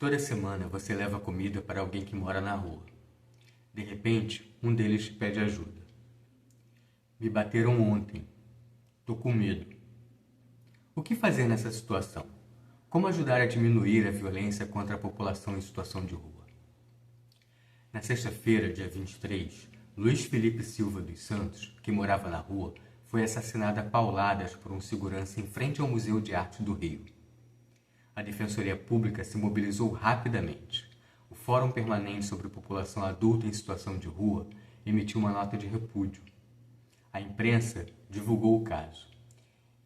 Toda semana você leva comida para alguém que mora na rua. De repente, um deles te pede ajuda. Me bateram ontem. Tô com medo. O que fazer nessa situação? Como ajudar a diminuir a violência contra a população em situação de rua? Na sexta-feira, dia 23, Luiz Felipe Silva dos Santos, que morava na rua, foi assassinado a pauladas por um segurança em frente ao Museu de Arte do Rio. A Defensoria Pública se mobilizou rapidamente. O Fórum Permanente sobre População Adulta em Situação de Rua emitiu uma nota de repúdio. A imprensa divulgou o caso.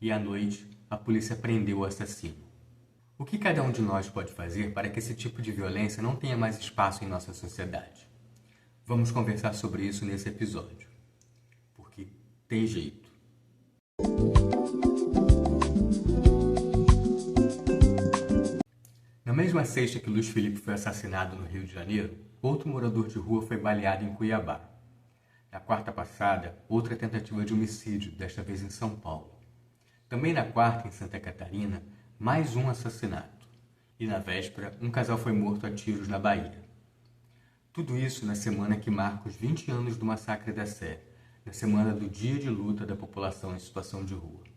E à noite, a polícia prendeu o assassino. O que cada um de nós pode fazer para que esse tipo de violência não tenha mais espaço em nossa sociedade? Vamos conversar sobre isso nesse episódio. Porque tem jeito. Na mesma sexta que Luiz Felipe foi assassinado no Rio de Janeiro, outro morador de rua foi baleado em Cuiabá. Na quarta passada, outra tentativa de homicídio, desta vez em São Paulo. Também na quarta, em Santa Catarina, mais um assassinato. E na véspera, um casal foi morto a tiros na Bahia. Tudo isso na semana que marca os 20 anos do massacre da Sé, na semana do Dia de Luta da População em Situação de Rua.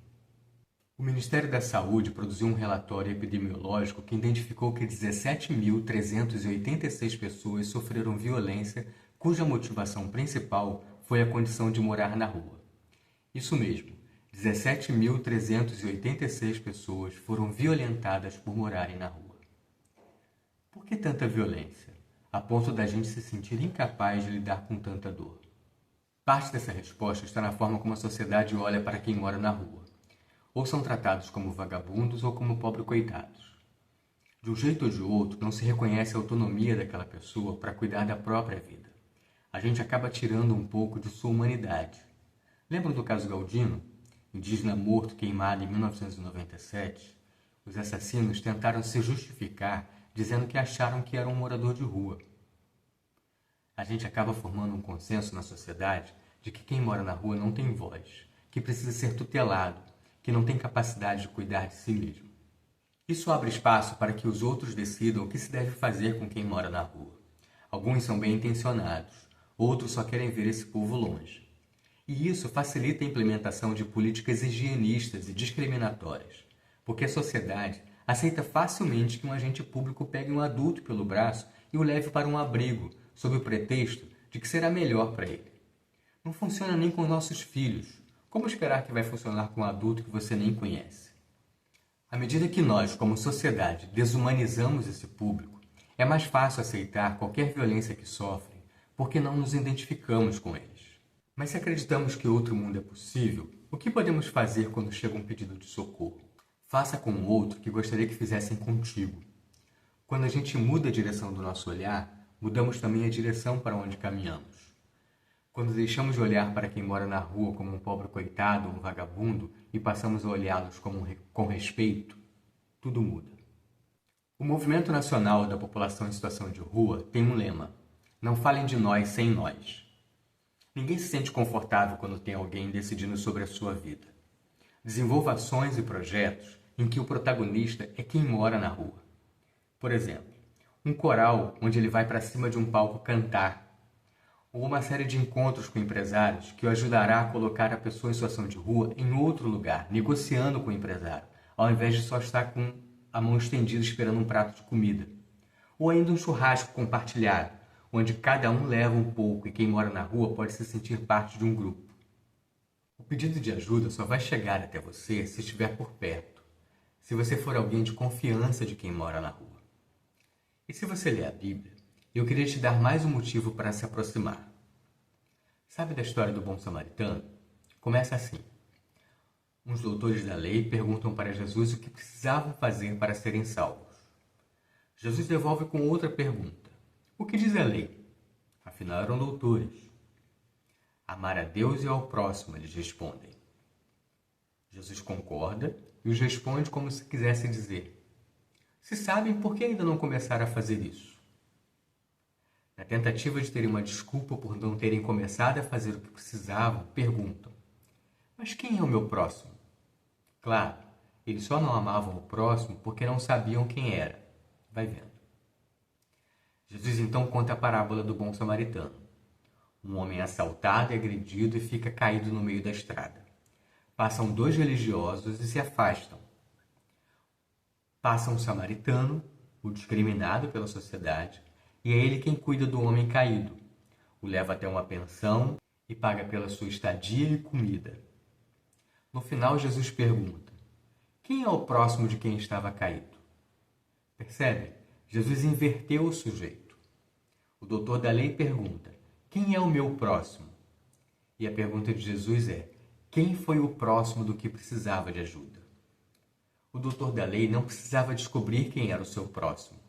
O Ministério da Saúde produziu um relatório epidemiológico que identificou que 17.386 pessoas sofreram violência cuja motivação principal foi a condição de morar na rua. Isso mesmo, 17.386 pessoas foram violentadas por morarem na rua. Por que tanta violência, a ponto da gente se sentir incapaz de lidar com tanta dor? Parte dessa resposta está na forma como a sociedade olha para quem mora na rua. Ou são tratados como vagabundos ou como pobres coitados. De um jeito ou de outro, não se reconhece a autonomia daquela pessoa para cuidar da própria vida. A gente acaba tirando um pouco de sua humanidade. Lembram do caso Galdino? Indígena morto queimado em 1997? Os assassinos tentaram se justificar dizendo que acharam que era um morador de rua. A gente acaba formando um consenso na sociedade de que quem mora na rua não tem voz, que precisa ser tutelado, que não tem capacidade de cuidar de si mesmo. Isso abre espaço para que os outros decidam o que se deve fazer com quem mora na rua. Alguns são bem intencionados, outros só querem ver esse povo longe. E isso facilita a implementação de políticas higienistas e discriminatórias, porque a sociedade aceita facilmente que um agente público pegue um adulto pelo braço e o leve para um abrigo, sob o pretexto de que será melhor para ele. Não funciona nem com nossos filhos. Como esperar que vai funcionar com um adulto que você nem conhece? À medida que nós, como sociedade, desumanizamos esse público, é mais fácil aceitar qualquer violência que sofrem, porque não nos identificamos com eles. Mas se acreditamos que outro mundo é possível, o que podemos fazer quando chega um pedido de socorro? Faça com o outro que gostaria que fizessem contigo. Quando a gente muda a direção do nosso olhar, mudamos também a direção para onde caminhamos. Quando deixamos de olhar para quem mora na rua como um pobre coitado ou um vagabundo e passamos a olhá-los com respeito, tudo muda. O Movimento Nacional da População em Situação de Rua tem um lema: não falem de nós sem nós. Ninguém se sente confortável quando tem alguém decidindo sobre a sua vida. Desenvolva ações e projetos em que o protagonista é quem mora na rua. Por exemplo, um coral onde ele vai para cima de um palco cantar, ou uma série de encontros com empresários que o ajudará a colocar a pessoa em situação de rua em outro lugar, negociando com o empresário, ao invés de só estar com a mão estendida esperando um prato de comida. Ou ainda um churrasco compartilhado, onde cada um leva um pouco e quem mora na rua pode se sentir parte de um grupo. O pedido de ajuda só vai chegar até você se estiver por perto, se você for alguém de confiança de quem mora na rua. E se você ler a Bíblia, eu queria te dar mais um motivo para se aproximar. Sabe da história do bom samaritano? Começa assim. Uns doutores da lei perguntam para Jesus o que precisavam fazer para serem salvos. Jesus devolve com outra pergunta. O que diz a lei? Afinal, eram doutores. Amar a Deus e ao próximo, eles respondem. Jesus concorda e os responde como se quisesse dizer: se sabem, por que ainda não começaram a fazer isso? Na tentativa de terem uma desculpa por não terem começado a fazer o que precisavam, perguntam: mas quem é o meu próximo? Claro, eles só não amavam o próximo porque não sabiam quem era. Vai vendo. Jesus então conta a parábola do bom samaritano. Um homem é assaltado e agredido e fica caído no meio da estrada. Passam 2 religiosos e se afastam. Passa um samaritano, o discriminado pela sociedade, e é ele quem cuida do homem caído. O leva até uma pensão e paga pela sua estadia e comida. No final, Jesus pergunta: quem é o próximo de quem estava caído? Percebe? Jesus inverteu o sujeito. O doutor da lei pergunta: quem é o meu próximo? E a pergunta de Jesus é: quem foi o próximo do que precisava de ajuda? O doutor da lei não precisava descobrir quem era o seu próximo.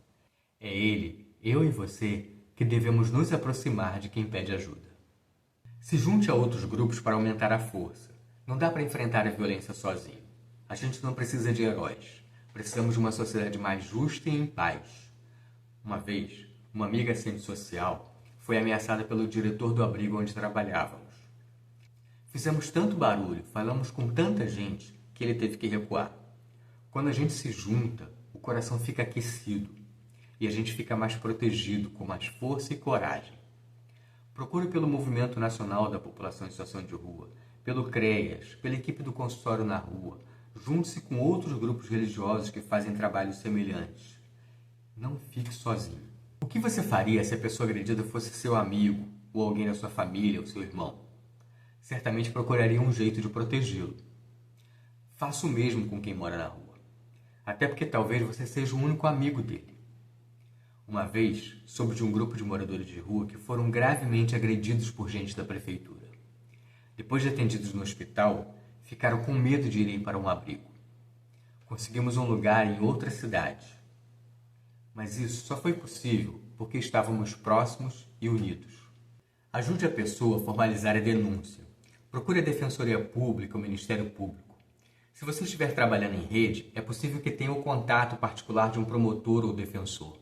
É ele, eu e você, que devemos nos aproximar de quem pede ajuda. Se junte a outros grupos para aumentar a força. Não dá para enfrentar a violência sozinho. A gente não precisa de heróis. Precisamos de uma sociedade mais justa e em paz. Uma vez, uma amiga assistente social foi ameaçada pelo diretor do abrigo onde trabalhávamos. Fizemos tanto barulho, falamos com tanta gente, que ele teve que recuar. Quando a gente se junta, o coração fica aquecido e a gente fica mais protegido, com mais força e coragem. Procure pelo Movimento Nacional da População em Situação de Rua, pelo CREAS, pela equipe do consultório na rua. Junte-se com outros grupos religiosos que fazem trabalhos semelhantes. Não fique sozinho. O que você faria se a pessoa agredida fosse seu amigo, ou alguém da sua família, ou seu irmão? Certamente procuraria um jeito de protegê-lo. Faça o mesmo com quem mora na rua. Até porque talvez você seja o único amigo dele. Uma vez, soube de um grupo de moradores de rua que foram gravemente agredidos por gente da prefeitura. Depois de atendidos no hospital, ficaram com medo de irem para um abrigo. Conseguimos um lugar em outra cidade. Mas isso só foi possível porque estávamos próximos e unidos. Ajude a pessoa a formalizar a denúncia. Procure a Defensoria Pública ou Ministério Público. Se você estiver trabalhando em rede, é possível que tenha o contato particular de um promotor ou defensor.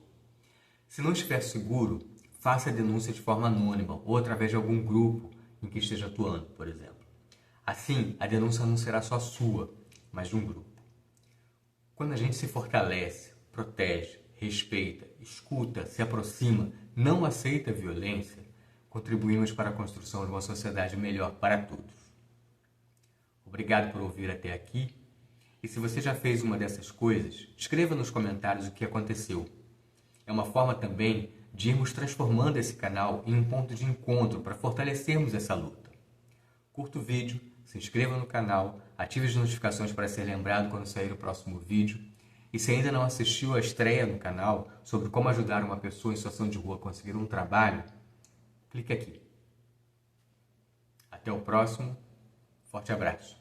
Se não estiver seguro, faça a denúncia de forma anônima ou através de algum grupo em que esteja atuando, por exemplo. Assim, a denúncia não será só sua, mas de um grupo. Quando a gente se fortalece, protege, respeita, escuta, se aproxima, não aceita a violência, contribuímos para a construção de uma sociedade melhor para todos. Obrigado por ouvir até aqui. E se você já fez uma dessas coisas, escreva nos comentários o que aconteceu. É uma forma também de irmos transformando esse canal em um ponto de encontro para fortalecermos essa luta. Curta o vídeo, se inscreva no canal, ative as notificações para ser lembrado quando sair o próximo vídeo. E se ainda não assistiu à estreia no canal sobre como ajudar uma pessoa em situação de rua a conseguir um trabalho, clique aqui. Até o próximo. Forte abraço.